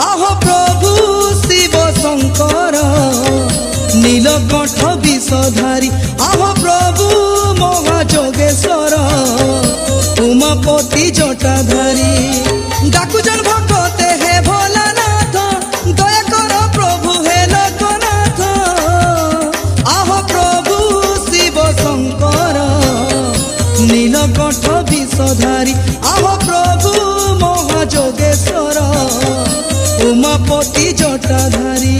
আহ প্রভু শিব শঙ্কর নীলকণ্ঠ বিষধারী, আহ প্রভু মহাযোগেশ্বর উমাপতি জটাধারী। ডাকুজন ভক্তে হে ভোলানাথ, দয়া কর প্রভু হে লোকনাথ। আহ প্রভু শিব শঙ্কর নীলকণ্ঠ বিষধারী, আহ প্রভু মহাযোগেশ্বর উমাপতি জটাধারী।